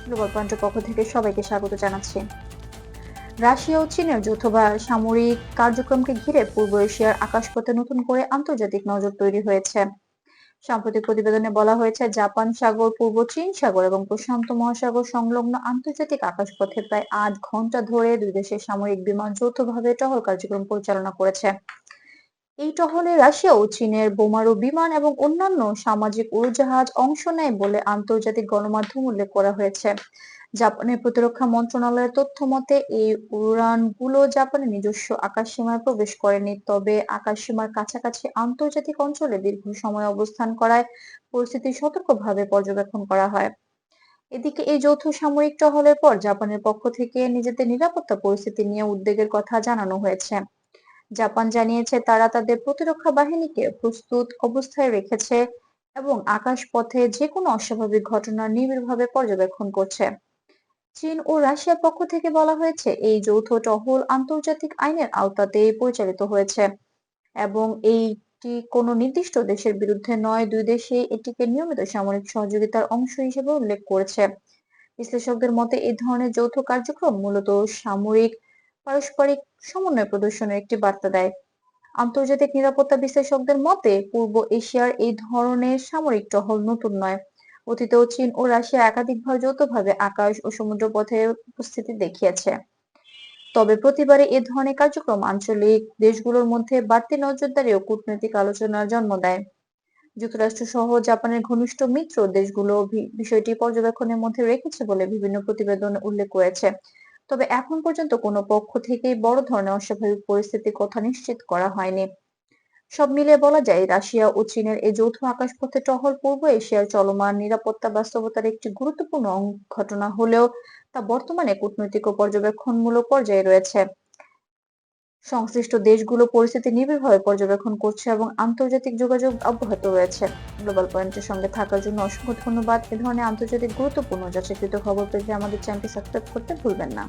Global পয়েন্টের পক্ষ থেকে সবাইকে স্বাগত জানাচ্ছি। রাশিয়া ও চীনের যৌথ সামরিক কার্যক্রমকে ঘিরে পূর্ব এশিয়ার আকাশপথে নতুন করে আন্তর্জাতিক নজর তৈরি হয়েছে। সাম্প্রতিক প্রতিবেদনে বলা হয়েছে, জাপান সাগর, পূর্ব চীন সাগর এবং প্রশান্ত মহাসাগর সংলগ্ন আন্তর্জাতিক আকাশপথে প্রায় 8 ঘন্টা ধরে দুই দেশের সামরিক বিমান যৌথভাবে টহল কার্যক্রম পরিচালনা করেছে। এই টহলে রাশিয়া ও চীনের বোমারু বিমান এবং অন্যান্য সামাজিক উড়োজাহাজ অংশ নেয় বলে আন্তর্জাতিক গণমাধ্যম উল্লেখ করা হয়েছে। জাপানের প্রতিরক্ষা মন্ত্রণালয়ের তথ্য মতে, এই উড়ানগুলো জাপানের নিজস্ব আকাশসীমায় প্রবেশ করেনি, তবে আকাশসীমার কাছাকাছি আন্তর্জাতিক অঞ্চলে দীর্ঘ সময় অবস্থান করায় পরিস্থিতি সতর্কভাবে পর্যবেক্ষণ করা হয়। এদিকে এই যৌথ সামরিক টহলের পর জাপানের পক্ষ থেকে নিজেদের নিরাপত্তা পরিস্থিতি নিয়ে উদ্বেগের কথা জানানো হয়েছে। জাপান জানিয়েছে, তারা তাদের প্রতিরক্ষা বাহিনীকে প্রস্তুত অবস্থায় রেখেছে এবং আকাশপথে যেকোনো অস্বাভাবিক ঘটনা নিবিড়ভাবে পর্যবেক্ষণ করছে। চীন ও রাশিয়ার পক্ষ থেকে বলা হয়েছে, এই যৌথ টহল আন্তর্জাতিক আইনের আওতাতেই পরিচালিত হয়েছে এবং এইটি কোনো নির্দিষ্ট দেশের বিরুদ্ধে নয়, দুই দেশই এটিকে নিয়মিত সামরিক সহযোগিতার অংশ হিসেবে উল্লেখ করেছে। বিশ্লেষকদের মতে, এই ধরনের যৌথ কার্যক্রম মূলত সামরিক পারস্পরিক সমন্বয় প্রদর্শনের একটি বার্তা দেয়। আন্তর্জাতিক নিরাপত্তা বিশ্লেষকদের মতে, পূর্ব এশিয়ার এই ধরনের সামরিক টহল নতুন নয়। অতীতেও চীন ও রাশিয়া একাধিকবার যৌথভাবে আকাশ ও সমুদ্রপথে উপস্থিতি দেখিয়েছে। তবে প্রতিবারই এ ধরনের কার্যক্রম আঞ্চলিক দেশগুলোর মধ্যে বাড়তি নজরদারি ও কূটনৈতিক আলোচনার জন্ম দেয়। যুক্তরাষ্ট্র সহ জাপানের ঘনিষ্ঠ মিত্র দেশগুলো বিষয়টি পর্যবেক্ষণের মধ্যে রেখেছে বলে বিভিন্ন প্রতিবেদনে উল্লেখ করেছে। তবে এখন পর্যন্ত কোনো পক্ষ থেকেই বড় ধরনের অস্বাভাবিক পরিস্থিতির কথা নিশ্চিত করা হয়নি। সব মিলিয়ে বলা যায়, রাশিয়া ও চীনের এই যৌথ আকাশপথে টহল পূর্ব এশিয়ার চলমান নিরাপত্তা বাস্তবতার একটি গুরুত্বপূর্ণ ঘটনা হলেও তা বর্তমানে কূটনৈতিক ও পর্যবেক্ষণমূলক পর্যায়ে রয়েছে। সংশ্লিষ্ট দেশগুলো পরিস্থিতি নিবিড়ভাবে পর্যবেক্ষণ করছে এবং আন্তর্জাতিক যোগাযোগ অব্যাহত রয়েছে। গ্লোবাল পয়েন্টের সঙ্গে থাকার জন্য অসংখ্য ধন্যবাদ। এ ধরনের আন্তর্জাতিক গুরুত্বপূর্ণ যাচাইকৃত খবর পেতে আমাদের চ্যানেলটি সাবস্ক্রাইব করতে ভুলবেন না।